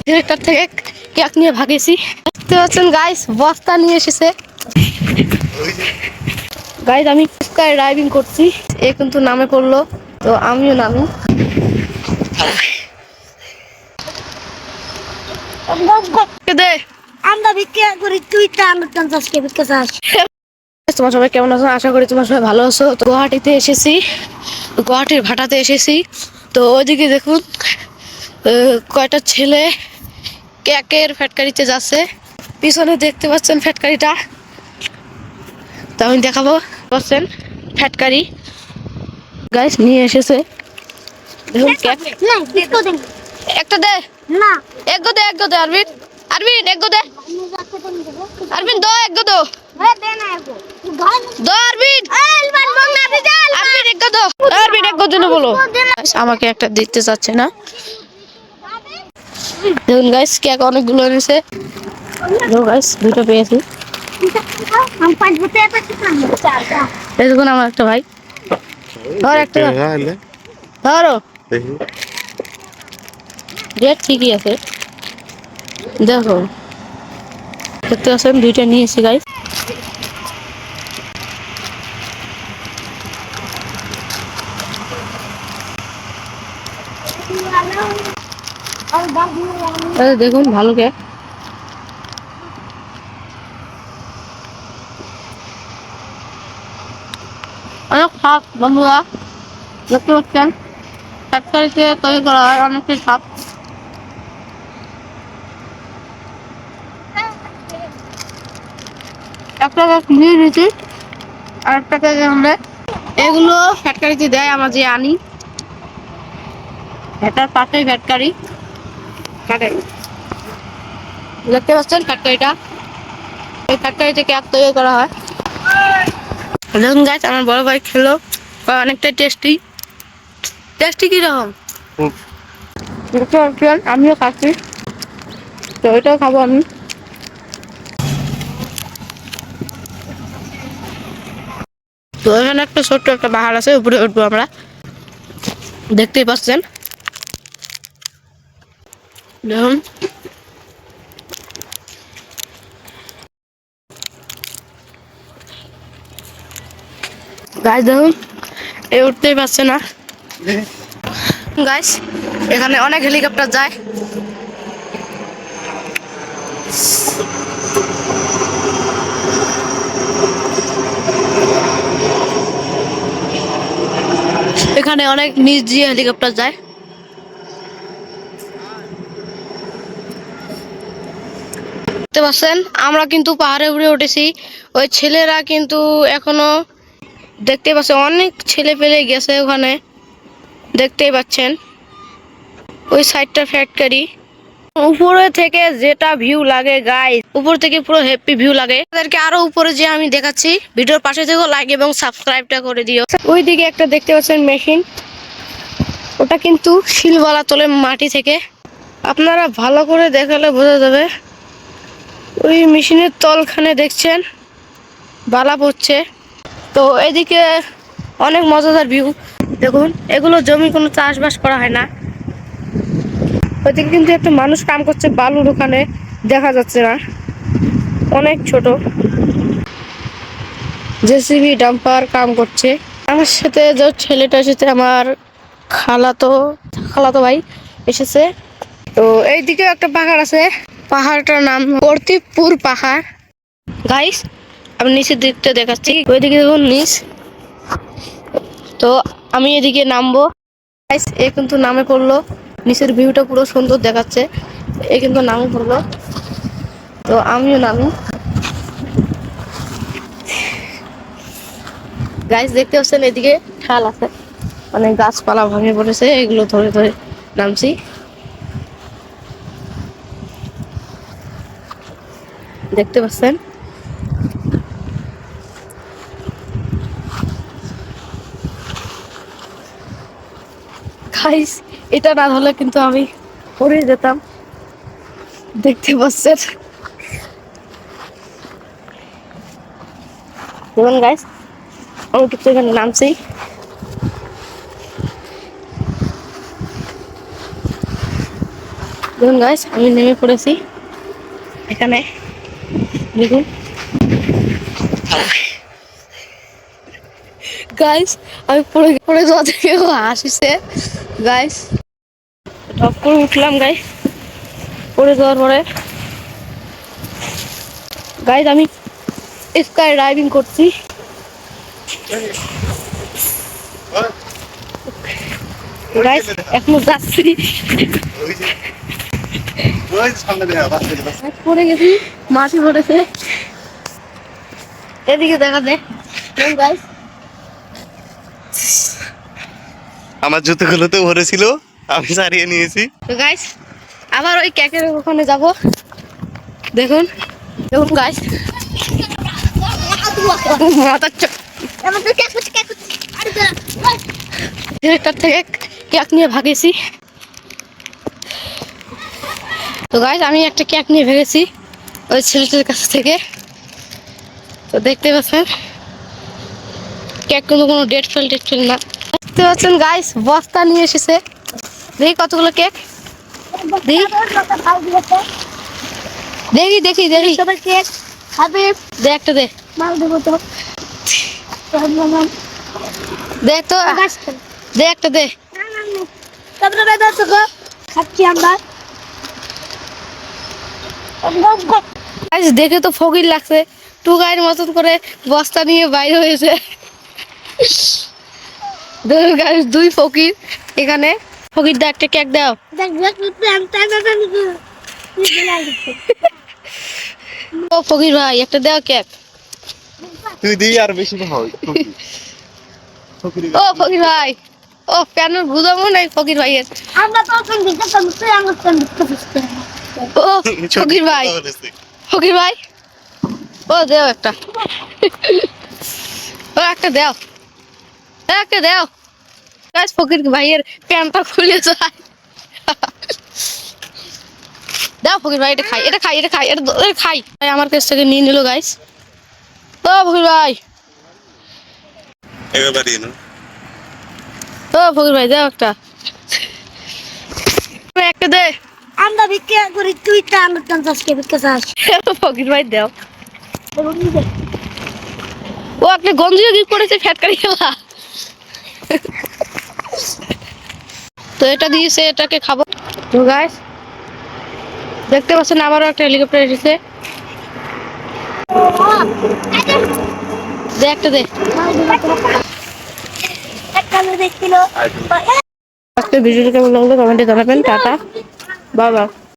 Director থেকে cake নিয়ে ভাগেছি। দেখতে পাচ্ছেন গাইস, বস্তা নিয়ে এসেছে। গাইস আমি স্কাই ড্রাইভিং করছি, এ কিন্তু নামে পড়লো, তো আমিও নামি। আমরা ভিক্ষা করি, তুই তো আলুর দাম চাষ কে ভিক্ষা চাষ। তোমার সবাই কেমন আছো? আশা করি তোমার সবাই ভালো আছো। তো গুয়াহাটিতে এসেছি, গুয়াহাটির ভাটাতে এসেছি। তো ওইদিকে দেখুন কয়টা ছেলে কেকের ফ্যাক্টরিতে যাচ্ছে। পিছনে দেখতে পাচ্ছেন ফ্যাক্টরিটা, তো আমি দেখাবো। পাচ্ছেন ফ্যাক্টরি গাইস নিয়ে এসেছে, দেখুন কেক। একটা দে না, এক গো দে, এক গো দে আরবিন, আরবিন এক গো দে, আরবিন দো এক গো দো, দো আরবিন, আরবিন এক গো দো, আরবিন এক গো দিনে বলো। আমাকে একটা দিতে চাচ্ছে না। দেখুন গাইস কেক অনেকগুলো এনেছে। দেখুন গাইস দুটো পেয়েছি। এই দেখুন আমার একটা ভাই, ধর একটা ধরো, রেট ঠিকই আছে। দেখো দেখতে পাচ্ছেন দুইটা নিয়েছি গাইস। দেখুন ভালো কেক। অনেক স্বাদ বন্ধুরা, দেখতে পাচ্ছেন ফ্যাক্টরিতে তৈরি করা হয়, অনেকটাই স্বাদ। একটা কেক নিয়ে নিয়েছি, আর একটা কেক আমরা এগুলো ফ্যাক্টরিতে দেয়, আমরা যে আনি। এটার পাশেই ফ্যাক্টরি, দেখতে পাচ্ছেন ফ্যাক্টরিটা, এই ফ্যাক্টরিতে কেক তৈরি করা হয়। দেখুন গাইস আমার বড় ভাই খেলো, অনেকটাই টেস্টি। টেস্টি কিরকম দেখতে পাচ্ছেন, আমিও খাচ্ছি, তো এটাও খাবো আমি। তো এখানে একটা ছোট্ট একটা পাহাড় আছে, উপরে উঠবো আমরা, দেখতেই পাচ্ছেন। দেখুন গাইস, দেখুন এ উঠতেই পারছে না গাইস। এখানে অনেক হেলিকপ্টার যায়। এখানে অনেক নিচ দিয়ে হেলিকপ্টার যায়। দেখতে পাচ্ছেন আমরা কিন্তু পাহাড়ে উড়ে উঠেছি, ওই ছেলেরা কিন্তু এখনো, দেখতে পাচ্ছেন অনেক ছেলে পেলে গেছে ওখানে, দেখতেই পাচ্ছেন ওই সাইডটা ফ্যাক্টরি। উপরে থেকে যেটা ভিউ লাগে গাইস, উপর থেকে পুরো হ্যাপি ভিউ লাগে। তাদেরকে আরো উপরে যে আমি দেখাচ্ছি, ভিডিওর পাশে থেকে লাইক এবং সাবস্ক্রাইবটা করে দিও। ওইদিকে একটা দেখতে পাচ্ছেন মেশিন, ওটা কিন্তু শিলবালা তোলে মাটি থেকে। আপনারা ভালো করে দেখালে বোঝা যাবে। ওই মেশিনের তলখানে দেখছেন বালা পড়ছে। তো এদিকে অনেক মজাদার ভিউ, দেখুন এগুলো জমি কোনো চাষবাস করা হয় না। ওইদিকে কিন্তু একটা মানুষ কাম করছে বালুর ওখানে, দেখা যাচ্ছে না, অনেক ছোট জেসিবি ডাম্পার কাম করছে। আমার সাথে যে ছেলেটা এসেছে, আমার খালাতো খালাতো ভাই এসেছে। তো এইদিকে একটা পাহাড় আছে, পাহাড়টার নাম প্রদীপপুর পাহাড় গাইস। আমি নিচের দিকটা দেখাচ্ছি, ওইদিকে দেখুন নিচ। তো আমি এদিকে নামবো গাইস, এ কিন্তু নামে পড়লো, নিচের ভিউটা পুরো সুন্দর দেখাচ্ছে, এ কিন্তু নামে পড়লো, তো আমিও নামি। গাইস দেখতে পাচ্ছেন এদিকে খাল আছে, মানে গাছপালা ভেঙে পড়েছে, এগুলো ধরে ধরে নামছি। দেখতে পাচ্ছেন গাইস, এটা না হলে কিন্তু আমি পড়ে যেতাম। দেখতে পাচ্ছেন দেখুন গাইস, আমি কিন্তু এখানে নামছি। দেখুন গাইস, আমি নেমে পড়েছি এখানে। দেখুন গাইস, আমি পড়ে পড়ে যাওয়া থেকে হাসিছে গাইস। টপ করে উঠলাম গাইস, পড়ে যাওয়ার পরে গাইস আমি স্কাই ডাইভিং করছি। গাইস এখনো যাচ্ছি, পড়ে গেছি, মাটি পড়েছে। এদিকে দেখা দে গাইস, আমার জুতোগুলো তো ভরে ছিল, আমি সারিয়ে নিয়েছি। তো গাইস আবার ওই কেকের ওখানে যাব। দেখুন দেখুন গাইস, ডিরেক্টর থেকে কেক নিয়ে ভাগেছি। তো গাইস আমি একটা কেক নিয়ে ভেগেছি ওই ছেলেটার কাছ থেকে। তো দেখতে পাচ্ছেন কেক কোনো ডেট ফেল না। দেখতে পাচ্ছেন গাইস, বস্তা নিয়ে এসেছে। দেখি কতগুলো কেক, দেখি দেখি দেখি দেখি সবাই কেক খাবে। দে একটা দে, মাল দেবো তো। দেখ তো, দে একটা দে। তারপরে বেদার তো খাচ্ছি আমরা। গাইস দেখে তো ফকির লাগছে, টু গায়ের মতন করে বস্তা নিয়ে বাইরে হয়েছে। দেখুন গাইস, দুই ফকির এখানে। ফকির দা একটা কেক দাও। ও ফকির ভাই একটা দাও কেক। তুই দিই আর বেশি হয়। ও ফকির ভাই, ও কেন বুঝাবো নাই ফকির ভাইয়ের। আমরা তো এখন দিতে পারছি, আমরা তো দিতে পারছি। ও ফকির ভাই, ফকির ভাই ও দেও একটা, ও একটা দাও, একটা দাও। গাইস ফকির ভাইয়ের প্যান্টটা খুলে যায়। দাও ফকির ভাই, এটা খাই, এটা খাই, এটা খাই, এটা খাই। ভাই আমার কাছ থেকে নিয়ে নিল গাইস। ও ফকির ভাই, এবার দিন। ও ফকির ভাই দাও একটা, একটা দে। আমরা ভিক্ষা করি, তুই তো আমরা 50 কে ভিক্ষা চাস। ফকির ভাই দাও। ও একটা গঞ্জিও কি করেছে ফ্যাটকারি খেলা। তো এটা দিয়েছে, এটাকে খাবো। তো গাইস দেখতে পাচ্ছেন আবারও একটা হেলিকপ্টার এসেছে। দে একটা দে। আজকে ভিডিওটা কেমন লাগলো কমেন্টে জানাবেন। Tata, bye bye.